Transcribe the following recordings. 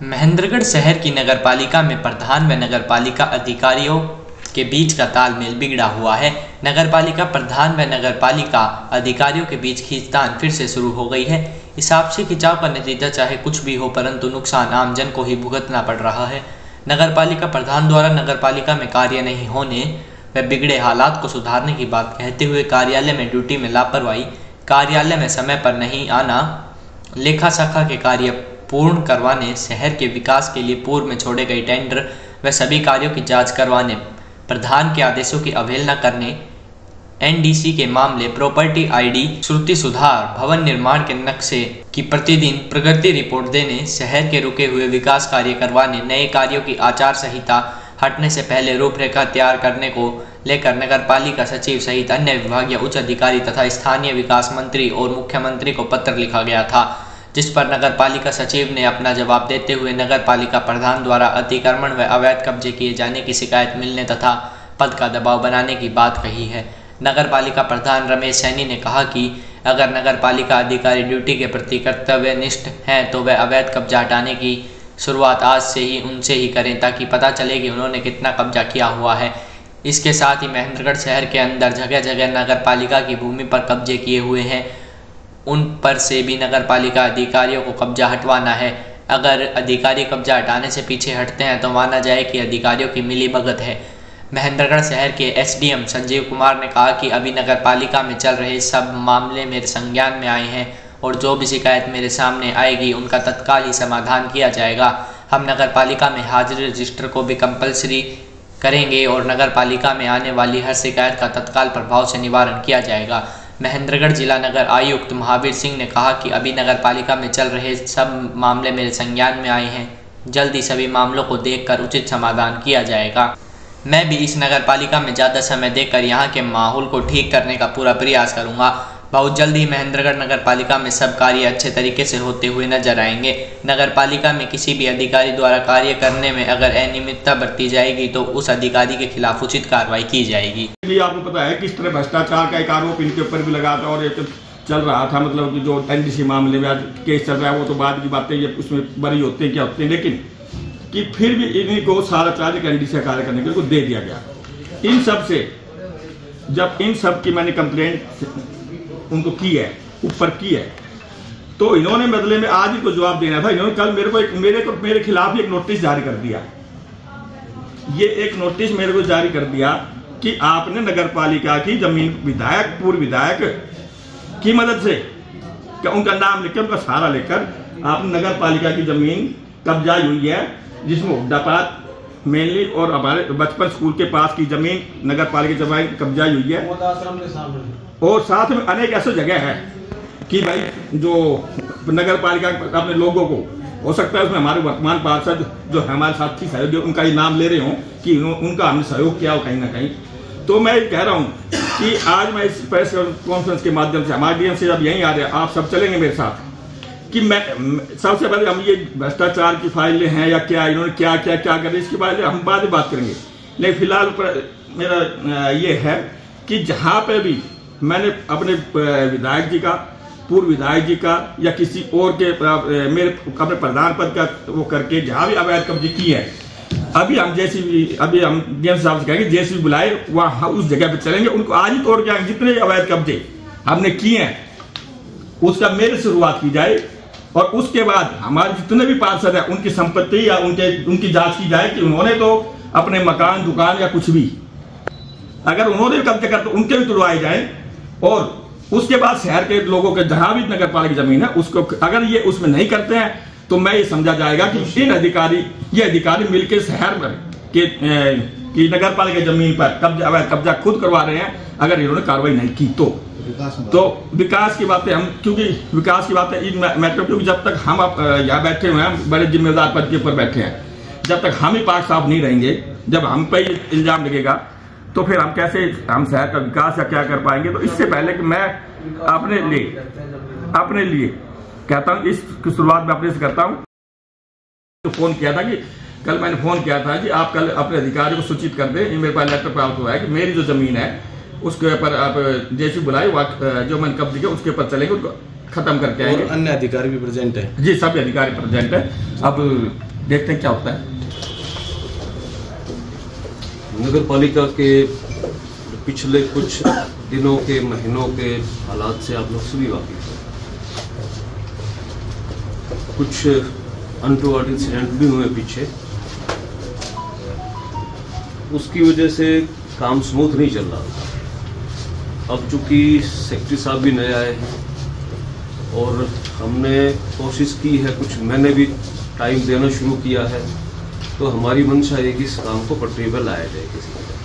महेंद्रगढ़ शहर की नगरपालिका में प्रधान व नगरपालिका अधिकारियों के बीच का तालमेल बिगड़ा हुआ है। नगरपालिका प्रधान व नगरपालिका अधिकारियों के बीच खींचतान फिर से शुरू हो गई है। इस आपसी खिंचाव का नतीजा चाहे कुछ भी हो, परंतु नुकसान आमजन को ही भुगतना पड़ रहा है। नगरपालिका प्रधान द्वारा नगरपालिका में कार्य नहीं होने व बिगड़े हालात को सुधारने की बात कहते हुए कार्यालय में ड्यूटी में लापरवाही, कार्यालय में समय पर नहीं आना, लेखा शाखा के कार्य पूर्ण करवाने, शहर के विकास के लिए पूर्व में छोड़े गए टेंडर व सभी कार्यों की जांच करवाने, प्रधान के आदेशों की अवहेलना करने, एनडीसी के मामले, प्रॉपर्टी आईडी, श्रुति सुधार, भवन निर्माण के नक्शे की प्रतिदिन प्रगति रिपोर्ट देने, शहर के रुके हुए विकास कार्य करवाने, नए कार्यों की आचार संहिता हटने से पहले रूपरेखा तैयार करने को लेकर नगरपालिका सचिव सहित अन्य विभागीय उच्च अधिकारी तथा स्थानीय विकास मंत्री और मुख्यमंत्री को पत्र लिखा गया था, जिस पर नगरपालिका सचिव ने अपना जवाब देते हुए नगरपालिका प्रधान द्वारा अतिक्रमण व अवैध कब्जे किए जाने की शिकायत मिलने तथा पद का दबाव बनाने की बात कही है। नगरपालिका प्रधान रमेश सैनी ने कहा कि अगर नगरपालिका अधिकारी ड्यूटी के प्रति कर्तव्यनिष्ठ हैं तो वह अवैध कब्जा हटाने की शुरुआत आज से ही उनसे ही करें, ताकि पता चले कि उन्होंने कितना कब्जा किया हुआ है। इसके साथ ही महेंद्रगढ़ शहर के अंदर जगह जगह नगरपालिका की भूमि पर कब्जे किए हुए हैं, उन पर से भी नगरपालिका अधिकारियों को कब्जा हटवाना है। अगर अधिकारी कब्जा हटाने से पीछे हटते हैं तो माना जाए कि अधिकारियों की मिलीभगत है। महेंद्रगढ़ शहर के एसडीएम संजीव कुमार ने कहा कि अभी नगरपालिका में चल रहे सब मामले मेरे संज्ञान में आए हैं और जो भी शिकायत मेरे सामने आएगी उनका तत्काल ही समाधान किया जाएगा। हम नगरपालिका में हाजिरी रजिस्टर को भी कंपलसरी करेंगे और नगरपालिका में आने वाली हर शिकायत का तत्काल प्रभाव से निवारण किया जाएगा। महेंद्रगढ़ जिला नगर आयुक्त महावीर सिंह ने कहा कि अभी नगरपालिका में चल रहे सब मामले मेरे संज्ञान में आए हैं, जल्दी सभी मामलों को देखकर उचित समाधान किया जाएगा। मैं भी इस नगरपालिका में ज़्यादा समय देकर यहाँ के माहौल को ठीक करने का पूरा प्रयास करूँगा। बहुत जल्द ही महेंद्रगढ़ नगरपालिका में सब कार्य अच्छे तरीके से होते हुए नजर आएंगे। नगरपालिका में किसी भी अधिकारी द्वारा कार्य करने में अगर अनियमितता बरती जाएगी तो उस अधिकारी के खिलाफ उचित कार्रवाई की जाएगी। आपको पता है किस तरह भ्रष्टाचार का एक आरोप इनके ऊपर भी लगा था और ये चल रहा था, मतलब कि जो एनडीसी मामले में आज केस चल रहा है वो तो बाद की बातें, ये उसमें बरी होते हैं क्या होते हैं, लेकिन कि फिर भी इनको सारा चार्ज एनडीसी कार्य करने के लिए दे दिया गया। इन सब से जब इन सब की मैंने कंप्लेंट उनको की है, ऊपर की है, तो इन्होंने बदले में आज ही को जवाब देना था। इन्होंने कल मेरे खिलाफ एक नोटिस जारी कर दिया। ये एक नोटिस मेरे को जारी कर दिया कि आपने नगरपालिका की जमीन पूर्व विधायक की मदद से उनका नाम लेकर, उनका सहारा लेकर आपने नगरपालिका की जमीन कब्जा हुई है, जिसमें हुड्डापात मेनली और हमारे बचपन स्कूल के पास की जमीन नगरपालिका जमीन कब्जा हुई है। और साथ में अनेक ऐसे जगह है कि भाई जो नगरपालिका अपने लोगों को हो सकता है उसमें हमारे वर्तमान पार्षद जो हमारे साथी सहयोगी उनका ही नाम ले रहे हो कि उनका हमने सहयोग किया हो कहीं ना कहीं। तो मैं कह रहा हूँ कि आज मैं इस प्रेस कॉन्फ्रेंस के माध्यम से हमारे डीएम से जब यहीं आ रहे हैं, आप सब चलेंगे मेरे साथ, कि मैं सबसे पहले हम ये भ्रष्टाचार की फाइलें हैं या क्या, इन्होंने क्या क्या क्या करे, इसके बारे में हम बाद में बात करेंगे। लेकिन फिलहाल मेरा ये है कि जहाँ पे भी मैंने अपने विधायक जी का, पूर्व विधायक जी का या किसी और के मेरे अपने प्रधान पद का वो करके जहाँ भी अवैध कब्जे की है, अभी हम डीएम साहब से कहेंगे जैसे भी बुलाए वहाँ उस जगह पे चलेंगे, उनको आज ही तोड़ के आएंगे। जितने अवैध कब्जे हमने किए हैं उसका मेरे शुरुआत की जाए और उसके बाद हमारे जितने भी पार्षद है उनकी संपत्ति या उनकी जांच की जाए कि उन्होंने तो अपने मकान, दुकान या कुछ भी अगर उन्होंने कब्जा कर तो उनके भी तुड़वाए जाए। और उसके बाद शहर के लोगों के जहां भी नगरपालिका जमीन है उसको अगर ये उसमें नहीं करते हैं तो मैं ये समझा जाएगा कि ये अधिकारी मिलकर शहर में की नगरपालिका जमीन पर कब्जा खुद करवा रहे हैं। अगर इन्होंने कार्रवाई नहीं की तो विकास की बातें हम, क्योंकि विकास की बातें इन मैटर, क्योंकि जब तक हम यहाँ बैठे हुए हैं बड़े जिम्मेदार पद के ऊपर बैठे हैं, जब तक हम ही पाक साफ नहीं रहेंगे, जब हम पे इल्जाम लगेगा तो फिर हम कैसे हम शहर का विकास या क्या कर पाएंगे। तो इससे पहले कि मैं अपने लिए कहता हूँ, इस शुरुआत में अपने से करता हूँ। तो फोन किया था कि कल मैंने फोन किया था कि आप कल अपने अधिकारी को सूचित कर दें, मेरे पास लेटर प्राप्त हुआ है कि मेरी जो जमीन है उसके ऊपर आप जैसे बुलाए जो मैंने कब्जे किया उसके ऊपर चलेंगे, उनको खत्म करके आएंगे। अन्य अधिकारी भी प्रेजेंट है? जी, सभी अधिकारी प्रेजेंट है। अब देखते हैं क्या होता है। नगर पालिका के पिछले कुछ दिनों के महीनों के हालात से आप लोग सभी वाकिफ हैं। कुछ अनटोवर्ड इंसिडेंट भी हुए पीछे, उसकी वजह से काम स्मूथ नहीं चल रहा था। अब चूंकि सेक्रेटरी साहब भी नए आए हैं और हमने कोशिश की है, कुछ मैंने भी टाइम देना शुरू किया है, तो हमारी मंशा है कि इस काम को पटरी पर लाया जाए किसी तरह,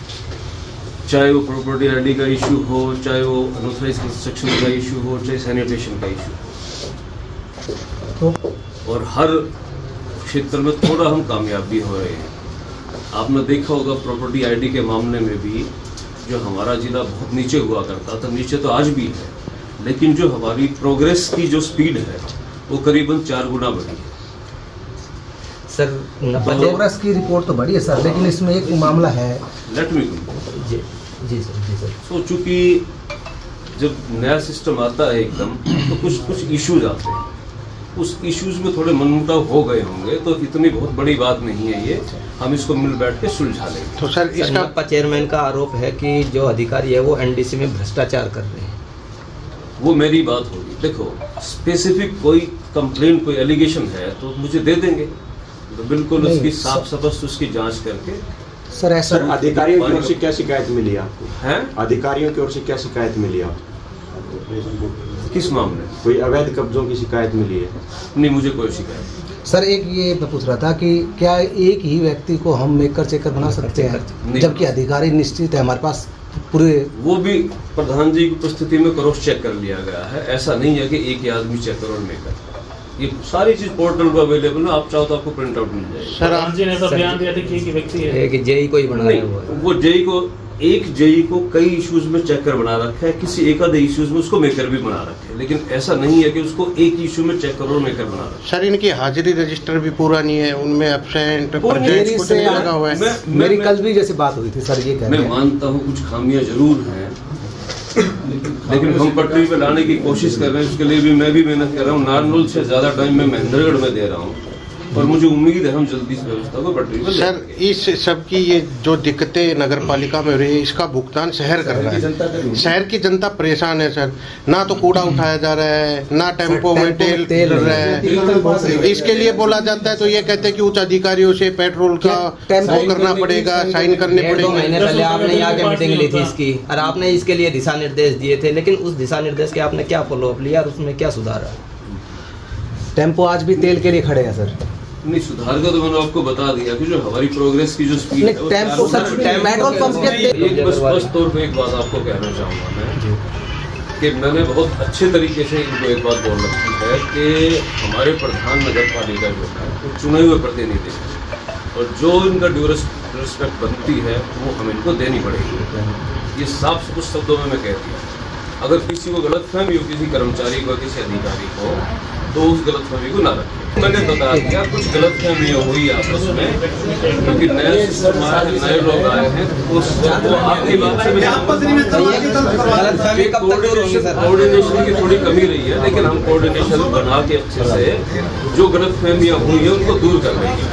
चाहे वो प्रॉपर्टी आईडी का इशू हो, चाहे वो अनऑथराइज कंस्ट्रक्शन का इशू हो, चाहे सैनिटेशन का इशू हो, और हर क्षेत्र में थोड़ा हम कामयाब भी हो रहे हैं। आपने देखा होगा प्रॉपर्टी आईडी के मामले में भी जो हमारा जिला बहुत नीचे हुआ करता था, नीचे तो आज भी है, लेकिन जो हमारी प्रोग्रेस की जो स्पीड है वो करीबन 4 गुना बढ़ी है। सर प्रोग्रेस की रिपोर्ट तो बढ़ी है सर, लेकिन इसमें एक मामला है। लेट मी जी सर। सो चूंकि जब नया सिस्टम आता है एकदम, तो कुछ इश्यूज आते हैं, उस इश्यूज में थोड़े मनमुटाव हो गए होंगे, तो इतनी बहुत बड़ी बात नहीं है ये, हम इसको मिल बैठ के सुलझा लेंगे। तो सर इसका चेयरमैन का आरोप है कि जो अधिकारी है वो एनडीसी में भ्रष्टाचार कर रहे हैं। वो मेरी बात होगी। देखो, स्पेसिफिक कोई कंप्लेंट, कोई एलिगेशन है तो मुझे दे देंगे, तो बिल्कुल उसकी साफ स्पष्ट उसकी जांच करके। सर ऐसा अधिकारियों की ओर से क्या शिकायत मिली आपको? हैं? अधिकारियों की ओर से क्या शिकायत मिली आपको? किस मामले? कोई अवैध कब्जों की शिकायत मिली है? नहीं, मुझे कोई शिकायत नहीं। सर एक ये मैं पूछ रहा था कि क्या एक ही व्यक्ति को हम मेकर चेकर बना सकते हैं, जबकि अधिकारी निश्चित है हमारे पास पूरे? वो भी प्रधान जी की उपस्थिति में क्रॉस चेक कर लिया गया है। ऐसा नहीं है कि एक ही आदमी चेकर और मेकर, ये सारी चीज पोर्टल पर अवेलेबल है, आप चाहो तो आपको प्रिंट आउट मिल जाएगा। प्रधान जी ने तो बयान दिया था कि एक ही व्यक्ति है कि जेई को ही बना रहा है। वो जेई को कई इश्यूज में चेकर बना रखा है, किसी एक आधे इश्यूज में उसको मेकर भी बना रखे है, लेकिन ऐसा नहीं है कि उसको एक इशू में चेकर और मेकर बना रखा है। सर इनकी हाजिरी रजिस्टर भी पूरा नहीं है, उनमें एब्सेंट कुछ नहीं लगा हुआ है। मेरी कल भी जैसे बात हुई थी सर, ये मैं मानता हूँ कुछ खामियां जरूर हैं, लेकिन हम पटरी पे लाने की कोशिश कर रहे हैं। उसके लिए भी मैं भी मेहनत कर रहा हूँ। नारनौल से ज्यादा टाइम मैं महेंद्रगढ़ में दे रहा हूँ और मुझे उम्मीद है हम जल्दी इस व्यवस्था को पटरी पर। सर इस सब की ये जो दिक्कतें नगर पालिका में हो रही है, इसका भुगतान शहर कर रहा है। शहर की जनता परेशान है सर, ना तो कूड़ा उठाया जा रहा है, ना टेम्पो में तेल चल रहा है। इसके लिए बोला जाता है तो ये कहते हैं कि उच्च अधिकारियों से पेट्रोल का वो करना पड़ेगा, साइन करने पड़ेगा। 2 महीने पहले आपने यहाँ के मीटिंग ली थी इसकी, और आपने इसके लिए दिशा निर्देश दिए थे, लेकिन उस दिशा निर्देश के आपने क्या फॉलोअप लिया और उसमें क्या सुधार है? टेम्पो आज भी तेल के लिए खड़े हैं सर। नहीं, सुधार का तो मैंने आपको बता दिया कि जो हमारी प्रोग्रेस की जो स्पीड है, पेट्रोल पंप के बस स्पष्ट तौर पे एक बात आपको कहना चाहूँगा मैं कि मैंने बहुत अच्छे तरीके से इनको एक बात बोल रखी है कि हमारे प्रधान नगर पालिका जो है वो चुने हुए प्रतिनिधि है, और जो इनका ड्यू रिस्पेक्ट बनती है वो हमें इनको देनी पड़ेगी। ये साफ कुछ शब्दों में मैं कह दिया। अगर किसी को गलतफहमी हो किसी कर्मचारी को, किसी अधिकारी को, तो उस गलतफहमी को ना रखें। मैंने बता दिया कुछ गलतफहमियां हुई आपस में, क्योंकि नए सिस्टम आया है, नए लोग आए हैं, वो आपकी बात से कोऑर्डिनेशन की थोड़ी कमी रही है, लेकिन हम कोऑर्डिनेशन बना के अच्छे से जो गलतफहमियां हुई है उनको दूर कर रहे हैं।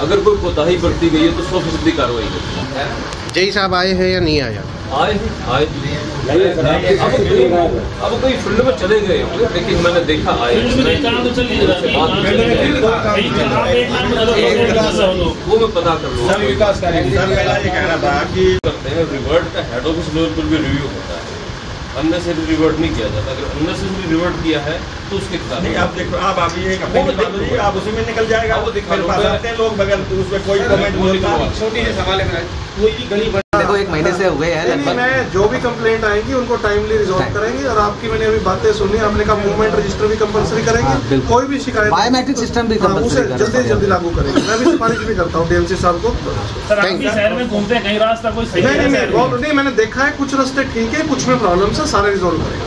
अगर कोई कोताही बरती गई है तो 100% कार्रवाई करते हैं। जय साहब आए हैं या नहीं आया? आए अब कोई फील्ड में चले गए होंगे, लेकिन मैंने देखा आए। वो मैं पता कर लूँगा। करते हैं रिवर्ट का हेड ऑफिस लेवल पर भी रिव्यू होता है, अननेसेसरी रिवर्ट नहीं किया जाता। अगर अननेसेसरी रिवर्ट किया है तो उसके खिलाफ नहीं। आप देखो, आप अभी एक आप उसी में निकल जाएगा, वो दिखा लोग बगैर उसमें कोई कमेंट नहीं होता। छोटी सी सवाल है, देखो 1 महीने से हुए हैं लगभग। मैं जो भी कंप्लेंट आएगी उनको टाइमली रिजॉल्व करेंगे, और आपकी मैंने अभी बातें सुनी, आपने कहा मूवमेंट रजिस्टर भी कंपलसरी करेंगे, कोई भी शिकायत बायोमेट्रिक सिस्टम भी उसे जल्दी लागू करेंगे। मैं भी सिफारिश भी करता हूँ डीएमसी साहब को। शहर में घूमते हैं, कहीं रास्ता कोई नहीं, मैंने देखा है कुछ रास्ते ठीक है, कुछ में प्रॉब्लम है, सारे रिजॉल्व करेंगे।